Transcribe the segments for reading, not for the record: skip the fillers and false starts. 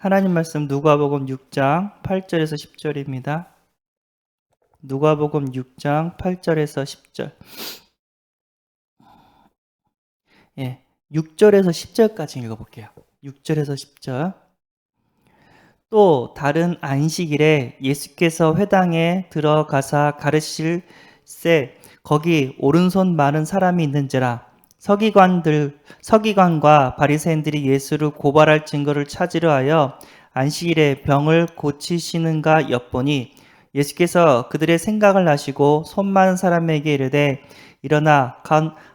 하나님 말씀 누가복음 6장 8절에서 10절입니다. 누가복음 6장 8절에서 10절. 예, 6절에서 10절까지 읽어볼게요. 6절에서 10절. 또 다른 안식일에 예수께서 회당에 들어가사 가르치실새 거기 오른손 많은 사람이 있는지라. 서기관과 바리새인들이 예수를 고발할 증거를 찾으려 하여 안식일에 병을 고치시는가 엿보니 예수께서 그들의 생각을 아시고 손 많은 사람에게 이르되 일어나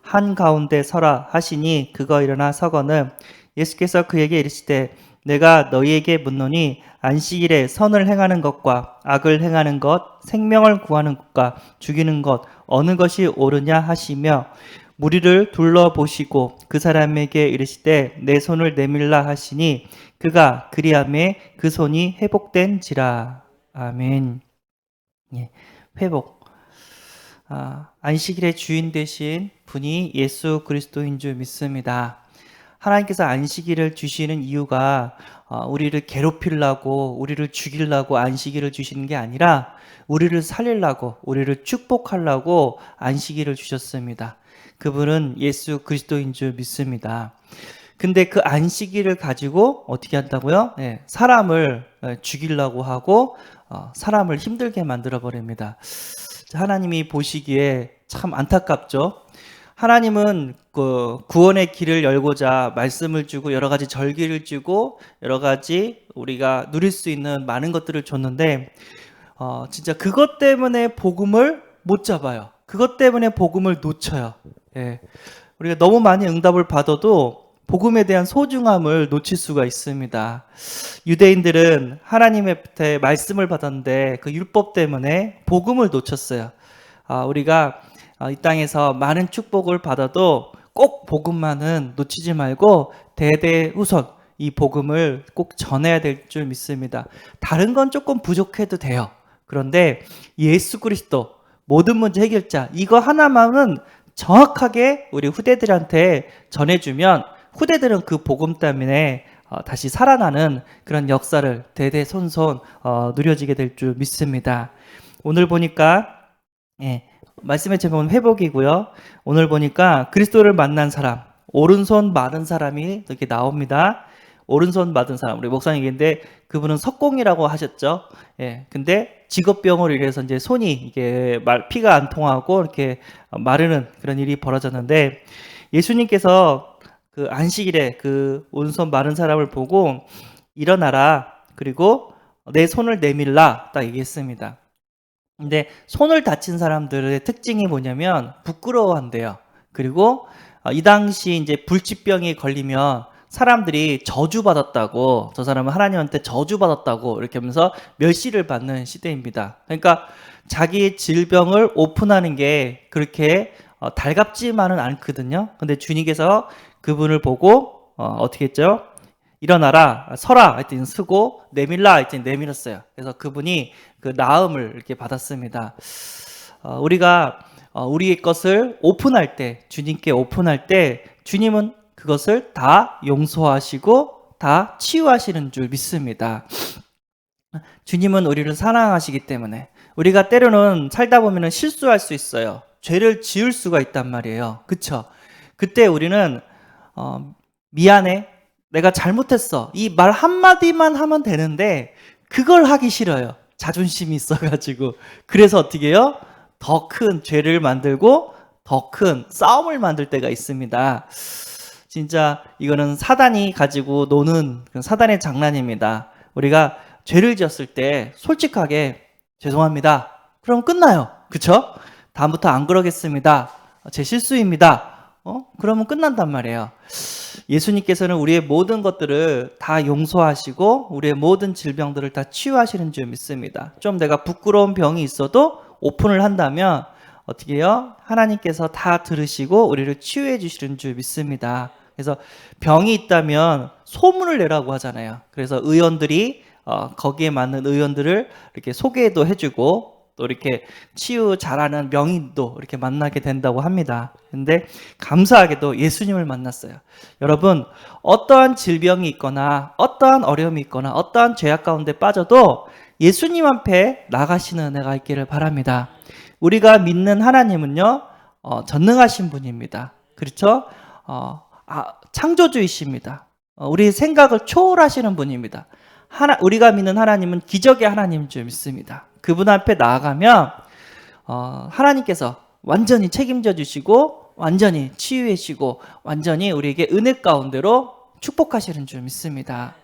한가운데 서라 하시니 그가 일어나 서거늘 예수께서 그에게 이르시되 내가 너희에게 묻노니 안식일에 선을 행하는 것과 악을 행하는 것, 생명을 구하는 것과 죽이는 것 어느 것이 옳으냐 하시며 무리를 둘러보시고 그 사람에게 이르시되 내 손을 내밀라 하시니 그가 그리하매 그 손이 회복된지라. 아멘. 예, 회복. 안식일의 주인 되신 분이 예수 그리스도인 줄 믿습니다. 하나님께서 안식일을 주시는 이유가 우리를 괴롭히려고 우리를 죽이려고 안식일을 주시는 게 아니라 우리를 살리려고 우리를 축복하려고 안식일을 주셨습니다. 그분은 예수 그리스도인 줄 믿습니다. 근데 그 안식일을 가지고 어떻게 한다고요? 네, 사람을 죽이려고 하고 사람을 힘들게 만들어 버립니다. 하나님이 보시기에 참 안타깝죠. 하나님은 그 구원의 길을 열고자 말씀을 주고 여러 가지 절기를 주고 여러 가지 우리가 누릴 수 있는 많은 것들을 줬는데 진짜 그것 때문에 복음을 못 잡아요. 그것 때문에 복음을 놓쳐요. 예. 우리가 너무 많이 응답을 받아도 복음에 대한 소중함을 놓칠 수가 있습니다. 유대인들은 하나님한테 말씀을 받았는데 그 율법 때문에 복음을 놓쳤어요. 우리가 이 땅에서 많은 축복을 받아도 꼭 복음만은 놓치지 말고 대대우선 이 복음을 꼭 전해야 될 줄 믿습니다. 다른 건 조금 부족해도 돼요. 그런데 예수 그리스도 모든 문제 해결자 이거 하나만은 정확하게 우리 후대들한테 전해주면 후대들은 그 복음 때문에 다시 살아나는 그런 역사를 대대손손 누려지게 될 줄 믿습니다. 오늘 보니까 말씀의 제목은 회복이고요. 오늘 보니까 그리스도를 만난 사람, 오른손 많은 사람이 이렇게 나옵니다. 오른손 많은 사람, 우리 목사님 얘기인데 그분은 석공이라고 하셨죠. 근데 직업병으로 인해서 이제 손이 이게 피가 안 통하고 이렇게 마르는 그런 일이 벌어졌는데 예수님께서 그 안식일에 그 오른손 마른 사람을 보고 일어나라 그리고 내 손을 내밀라 딱 얘기했습니다. 근데 손을 다친 사람들의 특징이 뭐냐면 부끄러워한대요. 그리고 이 당시 이제 불치병이 걸리면 사람들이 저주받았다고, 저 사람은 하나님한테 저주받았다고 이렇게 하면서 멸시를 받는 시대입니다. 그러니까 자기 질병을 오픈하는 게 그렇게 달갑지만은 않거든요. 근데 주님께서 그분을 보고 어떻게 했죠? 일어나라, 서라 하여튼 쓰고 내밀라 하여튼 내밀었어요. 그래서 그분이 그 나음을 이렇게 받았습니다. 우리가 우리의 것을 오픈할 때, 주님께 오픈할 때 주님은 그것을 다 용서하시고 다 치유하시는 줄 믿습니다. 주님은 우리를 사랑하시기 때문에 우리가 때로는 살다 보면 실수할 수 있어요. 죄를 지을 수가 있단 말이에요. 그쵸? 그때 우리는 미안해, 내가 잘못했어 이 말 한마디만 하면 되는데 그걸 하기 싫어요. 자존심이 있어가지고. 그래서 어떻게 해요? 더 큰 죄를 만들고 더 큰 싸움을 만들 때가 있습니다. 진짜 이거는 사단이 가지고 노는 사단의 장난입니다. 우리가 죄를 지었을 때 솔직하게 죄송합니다 그럼 끝나요. 그쵸? 다음부터 안 그러겠습니다. 제 실수입니다. 그러면 끝난단 말이에요. 예수님께서는 우리의 모든 것들을 다 용서하시고 우리의 모든 질병들을 다 치유하시는 줄 믿습니다. 좀 내가 부끄러운 병이 있어도 오픈을 한다면 어떻게 해요? 하나님께서 다 들으시고 우리를 치유해 주시는 줄 믿습니다. 그래서 병이 있다면 소문을 내라고 하잖아요. 그래서 의원들이 거기에 맞는 의원들을 이렇게 소개도 해주고 또 이렇게 치유 잘하는 명인도 이렇게 만나게 된다고 합니다. 근데 감사하게도 예수님을 만났어요. 여러분, 어떠한 질병이 있거나 어떠한 어려움이 있거나 어떠한 죄악 가운데 빠져도 예수님 앞에 나가시는 은혜가 있기를 바랍니다. 우리가 믿는 하나님은요, 전능하신 분입니다. 그렇죠? 창조주이십니다. 우리 생각을 초월하시는 분입니다. 우리가 믿는 하나님은 기적의 하나님인 줄 믿습니다. 그분 앞에 나아가면 하나님께서 완전히 책임져 주시고 완전히 치유해 주시고 완전히 우리에게 은혜 가운데로 축복하시는 줄 믿습니다.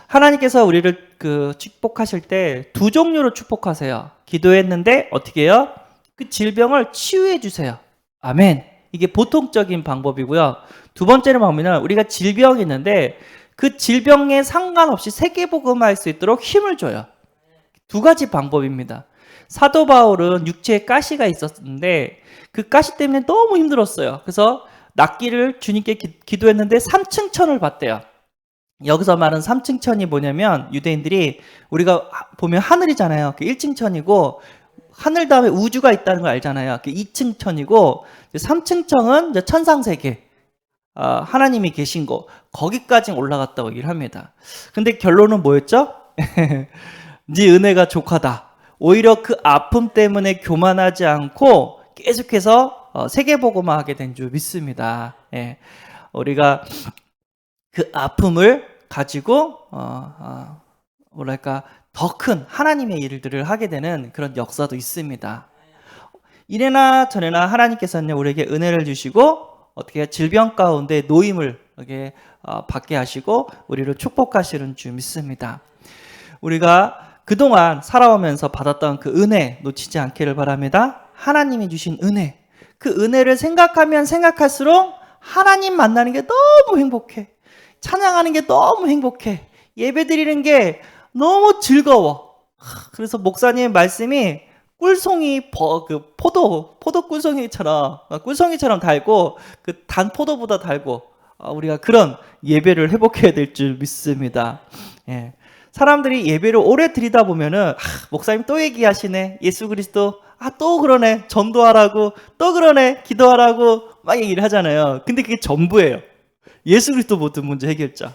하나님께서 우리를 축복하실 때 두 종류로 축복하세요. 기도했는데 어떻게 해요? 그 질병을 치유해 주세요. 아멘. 이게 보통적인 방법이고요. 두 번째는 뭐냐면 우리가 질병이 있는데 그 질병에 상관없이 세계복음화할 수 있도록 힘을 줘요. 두 가지 방법입니다. 사도 바울은 육체에 가시가 있었는데 그 가시 때문에 너무 힘들었어요. 그래서 낫기를 주님께 기도했는데 3층 천을 받대요. 여기서 말하는 3층 천이 뭐냐면 유대인들이 우리가 보면 하늘이잖아요. 1층 천이고 하늘 다음에 우주가 있다는 걸 알잖아요. 2층 천이고 3층 천은 이제 천상세계. 하나님이 계신 곳, 거기까지 올라갔다고 얘기를 합니다. 근데 결론은 뭐였죠? 네 은혜가 족하다. 오히려 그 아픔 때문에 교만하지 않고 계속해서 세계복음화하게 된 줄 믿습니다. 예. 우리가 그 아픔을 가지고 뭐랄까 더 큰 하나님의 일들을 하게 되는 그런 역사도 있습니다. 이래나 저래나 하나님께서는 우리에게 은혜를 주시고 어떻게 질병 가운데 노임을 이렇게 받게 하시고 우리를 축복하시는 줄 믿습니다. 우리가 그동안 살아오면서 받았던 그 은혜 놓치지 않기를 바랍니다. 하나님이 주신 은혜, 그 은혜를 생각하면 생각할수록 하나님 만나는 게 너무 행복해. 찬양하는 게 너무 행복해. 예배드리는 게 너무 즐거워. 그래서 목사님의 말씀이 꿀송이 포도 꿀송이처럼 달고 그 단 포도보다 달고 우리가 그런 예배를 회복해야 될 줄 믿습니다. 예. 사람들이 예배를 오래 드리다 보면은 목사님 또 얘기하시네. 예수 그리스도 또 그러네. 전도하라고 또 그러네. 기도하라고 막 얘기를 하잖아요. 근데 그게 전부예요. 예수 그리스도 모든 문제 해결자.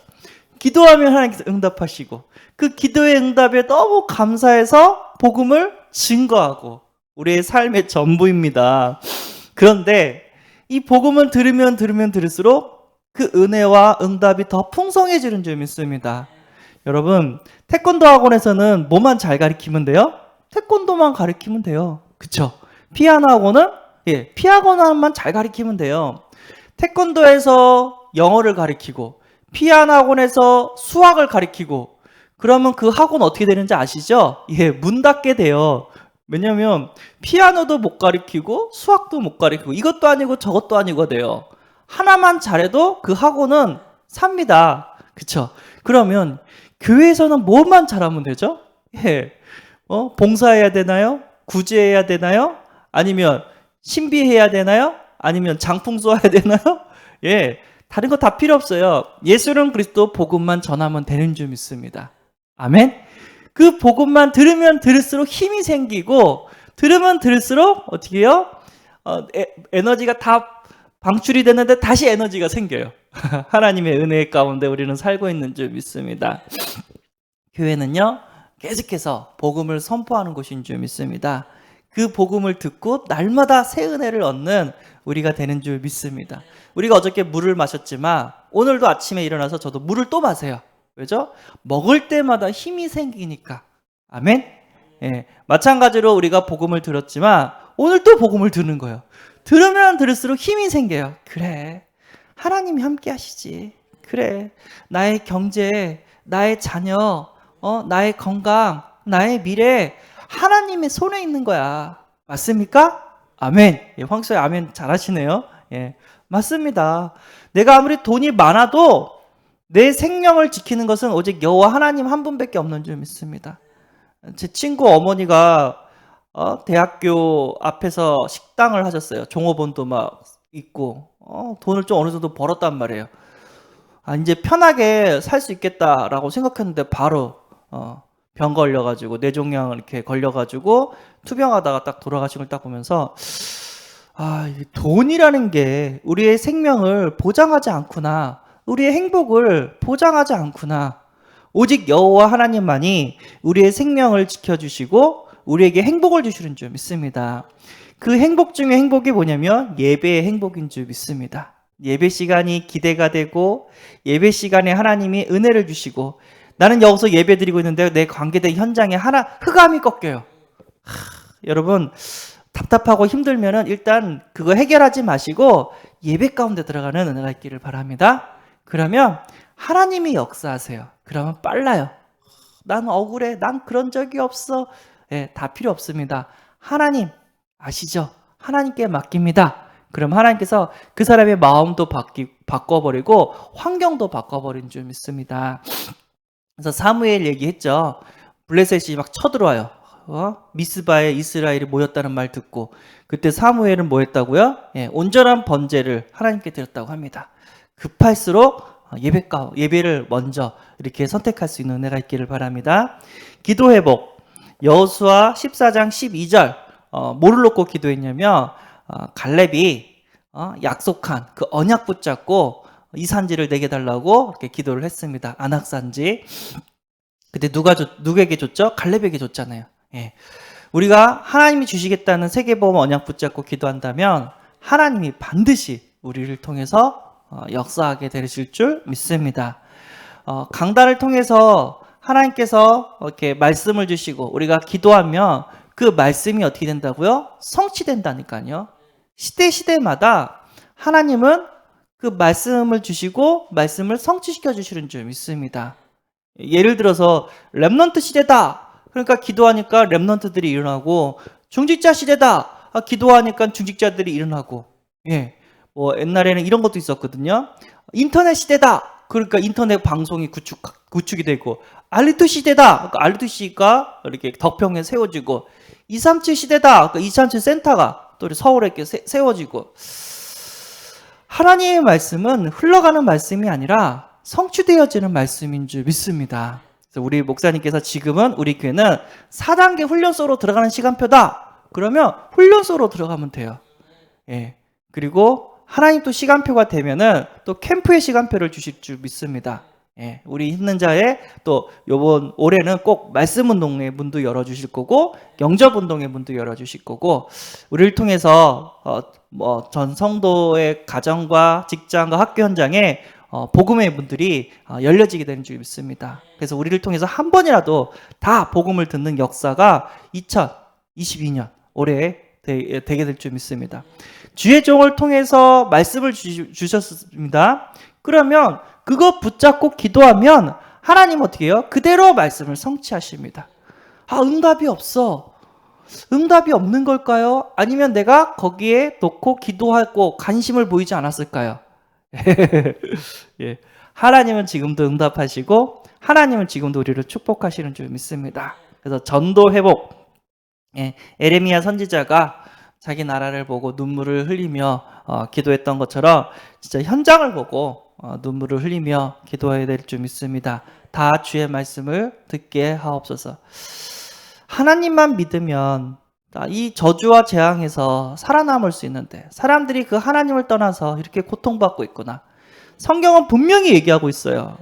기도하면 하나님께서 응답하시고 그 기도의 응답에 너무 감사해서 복음을 증거하고 우리의 삶의 전부입니다. 그런데 이 복음을 들으면 들을수록 그 은혜와 응답이 더 풍성해지는 줄 믿습니다. 여러분, 태권도 학원에서는 뭐만 잘 가르치면 돼요? 태권도만 가르치면 돼요. 그쵸? 피아노 학원은 피아노만 잘 가르치면 돼요. 태권도에서 영어를 가르치고 피아노 학원에서 수학을 가르치고 그러면 그 학원 어떻게 되는지 아시죠? 문 닫게 돼요. 왜냐면 피아노도 못 가르치고 수학도 못 가르치고 이것도 아니고 저것도 아니고 돼요. 하나만 잘해도 그 학원은 삽니다. 그쵸? 그러면 교회에서는 뭐만 잘하면 되죠? 봉사해야 되나요? 구제해야 되나요? 아니면 신비해야 되나요? 아니면 장풍 쏘아야 되나요? 다른 거 다 필요 없어요. 예수는 그리스도 복음만 전하면 되는 줄 믿습니다. 아멘. 그 복음만 들으면 들을수록 힘이 생기고 들으면 들을수록 어떻게 해요? 에너지가 다 방출이 됐는데 다시 에너지가 생겨요. 하나님의 은혜 가운데 우리는 살고 있는 줄 믿습니다. 교회는요 계속해서 복음을 선포하는 곳인 줄 믿습니다. 그 복음을 듣고 날마다 새 은혜를 얻는 우리가 되는 줄 믿습니다. 우리가 어저께 물을 마셨지만 오늘도 아침에 일어나서 저도 물을 또 마세요. 왜죠? 먹을 때마다 힘이 생기니까. 아멘. 마찬가지로 우리가 복음을 들었지만 오늘 또 복음을 듣는 거예요. 들으면 들을수록 힘이 생겨요. 그래, 하나님이 함께 하시지. 그래, 나의 경제, 나의 자녀, 나의 건강, 나의 미래 하나님의 손에 있는 거야. 맞습니까? 아멘. 황소야 아멘 잘하시네요. 맞습니다. 내가 아무리 돈이 많아도 내 생명을 지키는 것은 오직 여호와 하나님 한 분밖에 없는 줄 믿습니다. 제 친구 어머니가 대학교 앞에서 식당을 하셨어요. 종업원도 막 있고 돈을 좀 어느 정도 벌었단 말이에요. 이제 편하게 살 수 있겠다라고 생각했는데 바로 병 걸려가지고 뇌종양 이렇게 걸려가지고 투병하다가 딱 돌아가신 걸 딱 보면서 이 돈이라는 게 우리의 생명을 보장하지 않구나. 우리의 행복을 보장하지 않구나. 오직 여호와 하나님만이 우리의 생명을 지켜주시고 우리에게 행복을 주시는 줄 믿습니다. 그 행복 중에 행복이 뭐냐면 예배의 행복인 줄 믿습니다. 예배 시간이 기대가 되고 예배 시간에 하나님이 은혜를 주시고 나는 여기서 예배 드리고 있는데 내 관계된 현장에 흑암이 꺾여요. 여러분 답답하고 힘들면은 일단 그거 해결하지 마시고 예배 가운데 들어가는 은혜가 있기를 바랍니다. 그러면 하나님이 역사하세요. 그러면 빨라요. 난 억울해. 난 그런 적이 없어. 다 필요 없습니다. 하나님 아시죠? 하나님께 맡깁니다. 그럼 하나님께서 그 사람의 마음도 바꿔버리고 환경도 바꿔버린 줄 믿습니다. 그래서 사무엘 얘기했죠. 블레셋이 막 쳐들어와요. 미스바에 이스라엘이 모였다는 말 듣고 그때 사무엘은 뭐 했다고요? 온전한 번제를 하나님께 드렸다고 합니다. 급할수록 예배를 먼저 이렇게 선택할 수 있는 은혜가 있기를 바랍니다. 기도 회복. 여호수아 14장 12절 뭐를 놓고 기도했냐면 갈렙이 약속한 그 언약 붙잡고 이 산지를 내게 달라고 이렇게 기도를 했습니다. 안악산지. 그때 누구에게 줬죠? 갈렙에게 줬잖아요. 우리가 하나님이 주시겠다는 세계보험 언약 붙잡고 기도한다면 하나님이 반드시 우리를 통해서 역사하게 되실 줄 믿습니다. 강단을 통해서 하나님께서 이렇게 말씀을 주시고 우리가 기도하면 그 말씀이 어떻게 된다고요? 성취된다니까요. 시대마다 하나님은 그 말씀을 주시고 말씀을 성취시켜 주시는 줄 믿습니다. 예를 들어서 렘넌트 시대다. 그러니까 기도하니까 렘넌트들이 일어나고 중직자 시대다. 기도하니까 중직자들이 일어나고. 뭐 옛날에는 이런 것도 있었거든요. 인터넷 시대다. 그러니까 인터넷 방송이 구축이 되고 알리트 시대다. 그러니까 알리트시가 이렇게 덕평에 세워지고 237 시대다. 그러니까 237 센터가 또 서울에 이렇게 세워지고 하나님의 말씀은 흘러가는 말씀이 아니라 성취되어지는 말씀인 줄 믿습니다. 그래서 우리 목사님께서 지금은 우리 교회는 4단계 훈련소로 들어가는 시간표다. 그러면 훈련소로 들어가면 돼요. 그리고 하나님 또 시간표가 되면은 또 캠프의 시간표를 주실 줄 믿습니다. 우리 있는 자에 또 요번 올해는 꼭 말씀 운동의 문도 열어주실 거고 영접 운동의 문도 열어주실 거고 우리를 통해서 전 성도의 가정과 직장과 학교 현장에 복음의 문들이 열려지게 되는 줄 믿습니다. 그래서 우리를 통해서 한 번이라도 다 복음을 듣는 역사가 2022년 올해 되게 될 줄 믿습니다. 주의 종을 통해서 말씀을 주셨습니다. 그러면 그거 붙잡고 기도하면 하나님 어떻게 해요? 그대로 말씀을 성취하십니다. 응답이 없어. 응답이 없는 걸까요? 아니면 내가 거기에 놓고 기도하고 관심을 보이지 않았을까요? 하나님은 지금도 응답하시고 하나님은 지금도 우리를 축복하시는 줄 믿습니다. 그래서 전도 회복. 에레미야 선지자가 자기 나라를 보고 눈물을 흘리며 기도했던 것처럼 진짜 현장을 보고 눈물을 흘리며 기도해야 될 줄 믿습니다. 다 주의 말씀을 듣게 하옵소서. 하나님만 믿으면 이 저주와 재앙에서 살아남을 수 있는데 사람들이 그 하나님을 떠나서 이렇게 고통받고 있구나. 성경은 분명히 얘기하고 있어요.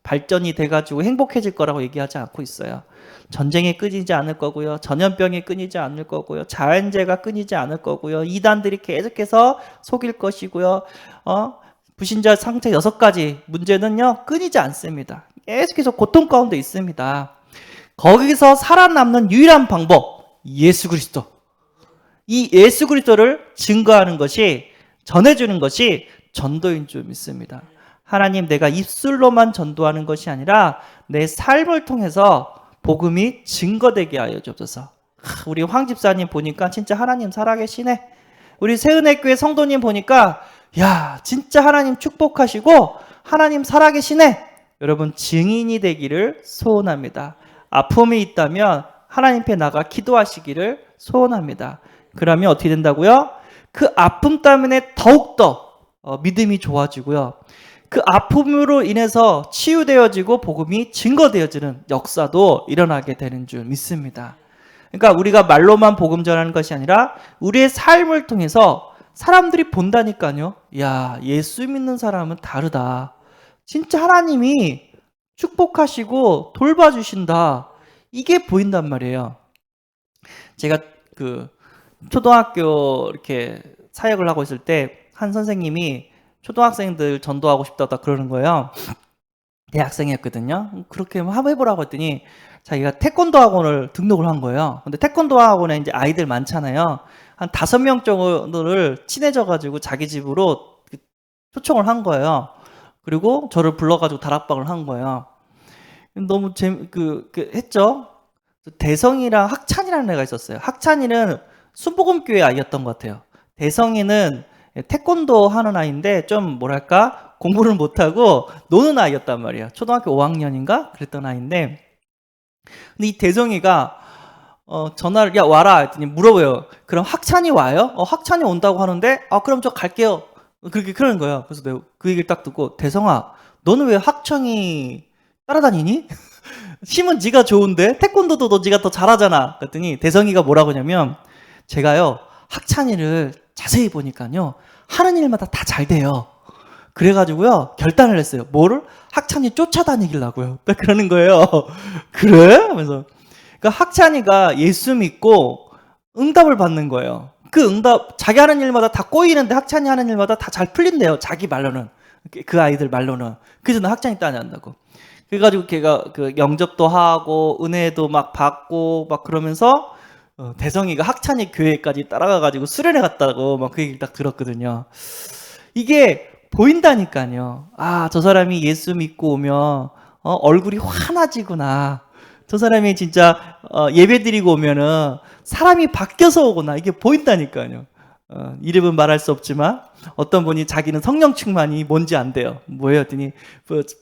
발전이 돼가지고 행복해질 거라고 얘기하지 않고 있어요. 전쟁이 끊이지 않을 거고요. 전염병이 끊이지 않을 거고요. 자연재해가 끊이지 않을 거고요. 이단들이 계속해서 속일 것이고요. 불신자 상태 6가지 문제는요 끊이지 않습니다. 계속해서 고통 가운데 있습니다. 거기서 살아남는 유일한 방법 예수 그리스도. 이 예수 그리스도를 증거하는 것이 전해주는 것이 전도인 줄 믿습니다. 하나님 내가 입술로만 전도하는 것이 아니라 내 삶을 통해서 복음이 증거되게 하여 주옵소서. 우리 황 집사님 보니까 진짜 하나님 살아계시네. 우리 세은혜교회 성도님 보니까 야 진짜 하나님 축복하시고 하나님 살아계시네. 여러분 증인이 되기를 소원합니다. 아픔이 있다면 하나님 앞에 나가 기도하시기를 소원합니다. 그러면 어떻게 된다고요? 그 아픔 때문에 더욱더 믿음이 좋아지고요. 그 아픔으로 인해서 치유되어지고 복음이 증거되어지는 역사도 일어나게 되는 줄 믿습니다. 그러니까 우리가 말로만 복음 전하는 것이 아니라 우리의 삶을 통해서 사람들이 본다니까요. 야, 예수 믿는 사람은 다르다. 진짜 하나님이 축복하시고 돌봐주신다. 이게 보인단 말이에요. 제가 그 초등학교 이렇게 사역을 하고 있을 때 한 선생님이 초등학생들 전도하고 싶다고 그러는 거예요. 대학생이었거든요. 그렇게 한번 해보라고 했더니 자기가 태권도 학원을 등록을 한 거예요. 근데 태권도 학원에 이제 아이들 많잖아요. 한 5명 정도를 친해져가지고 자기 집으로 초청을 한 거예요. 그리고 저를 불러가지고 다락방을 한 거예요. 너무 했죠? 대성이랑 학찬이라는 애가 있었어요. 학찬이는 순복음교회 아이였던 것 같아요. 대성이는 태권도 하는 아이인데 좀 뭐랄까 공부를 못하고 노는 아이였단 말이에요. 초등학교 5학년인가 그랬던 아이인데, 근데 이 대성이가 전화를 야 와라 했더니 물어봐요. 그럼 학찬이 와요? 학찬이 온다고 하는데 그럼 저 갈게요. 그렇게 그러는 거예요. 그래서 내가 그 얘기를 딱 듣고, 대성아 너는 왜 학창이 따라다니니? 힘은 네가 좋은데 태권도도 네가 더 잘하잖아. 그랬더니 대성이가 뭐라고 하냐면, 제가요 학찬이를 자세히 보니까요 하는 일마다 다 잘 돼요. 그래가지고요 결단을 했어요. 뭐를? 학찬이 쫓아다니길라고요. 딱 그러는 거예요. 그래? 하면서. 그러니까 학찬이가 예수 믿고 응답을 받는 거예요. 그 응답, 자기 하는 일마다 다 꼬이는데 학찬이 하는 일마다 다 잘 풀린대요. 자기 말로는. 그 아이들 말로는. 그래서 나 학찬이 따라한다고. 그래가지고 걔가 그 영접도 하고 은혜도 막 받고 막 그러면서 대성이가 학찬이 교회까지 따라가가지고 수련회 갔다고 막 그 얘기를 딱 들었거든요. 이게 보인다니까요. 저 사람이 예수 믿고 오면 얼굴이 환해지구나. 저 사람이 진짜 예배 드리고 오면은 사람이 바뀌어서 오구나. 이게 보인다니까요. 이름은 말할 수 없지만 어떤 분이 자기는 성령 충만이 뭔지 안 돼요. 뭐예요? 했더니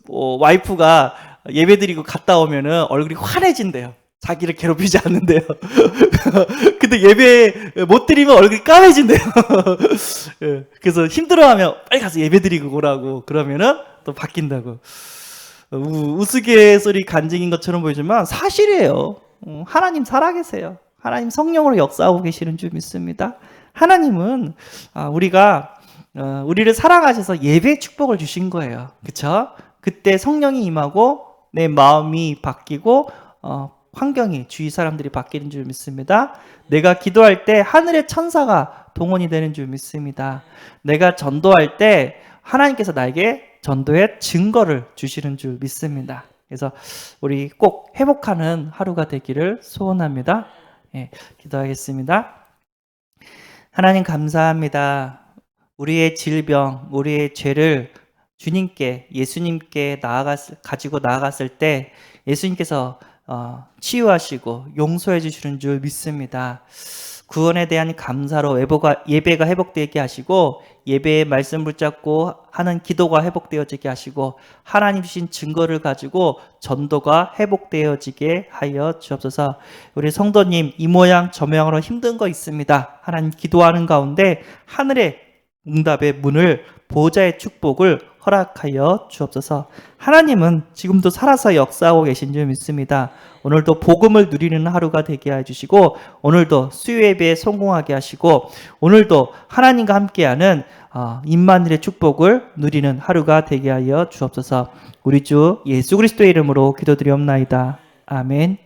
와이프가 예배 드리고 갔다 오면은 얼굴이 환해진대요. 자기를 괴롭히지 않는데요. 근데 예배 못 드리면 얼굴이 까매진대요. 그래서 힘들어하면 빨리 가서 예배 드리고 오라고. 그러면은 또 바뀐다고. 우스갯소리 간증인 것처럼 보이지만 사실이에요. 하나님 살아계세요. 하나님 성령으로 역사하고 계시는 줄 믿습니다. 하나님은 우리가 우리를 사랑하셔서 예배의 축복을 주신 거예요. 그렇죠? 그때 성령이 임하고 내 마음이 바뀌고 환경이, 주위 사람들이 바뀌는 줄 믿습니다. 내가 기도할 때 하늘의 천사가 동원이 되는 줄 믿습니다. 내가 전도할 때 하나님께서 나에게 전도의 증거를 주시는 줄 믿습니다. 그래서 우리 꼭 회복하는 하루가 되기를 소원합니다. 기도하겠습니다. 하나님 감사합니다. 우리의 질병, 우리의 죄를 주님께, 예수님께 가지고 나아갔을 때 예수님께서 치유하시고 용서해 주시는 줄 믿습니다. 구원에 대한 감사로 예배가 회복되게 하시고, 예배의 말씀 붙잡고 하는 기도가 회복되어지게 하시고, 하나님 주신 증거를 가지고 전도가 회복되어지게 하여 주옵소서. 우리 성도님 이 모양 저 모양으로 힘든 거 있습니다. 하나님 기도하는 가운데 하늘의 응답의 문을, 보좌의 축복을 허락하여 주옵소서. 하나님은 지금도 살아서 역사하고 계신 줄 믿습니다. 오늘도 복음을 누리는 하루가 되게 해주시고, 오늘도 수요 예배에 성공하게 하시고, 오늘도 하나님과 함께하는 임마누엘의 축복을 누리는 하루가 되게 하여 주옵소서. 우리 주 예수 그리스도의 이름으로 기도드리옵나이다. 아멘.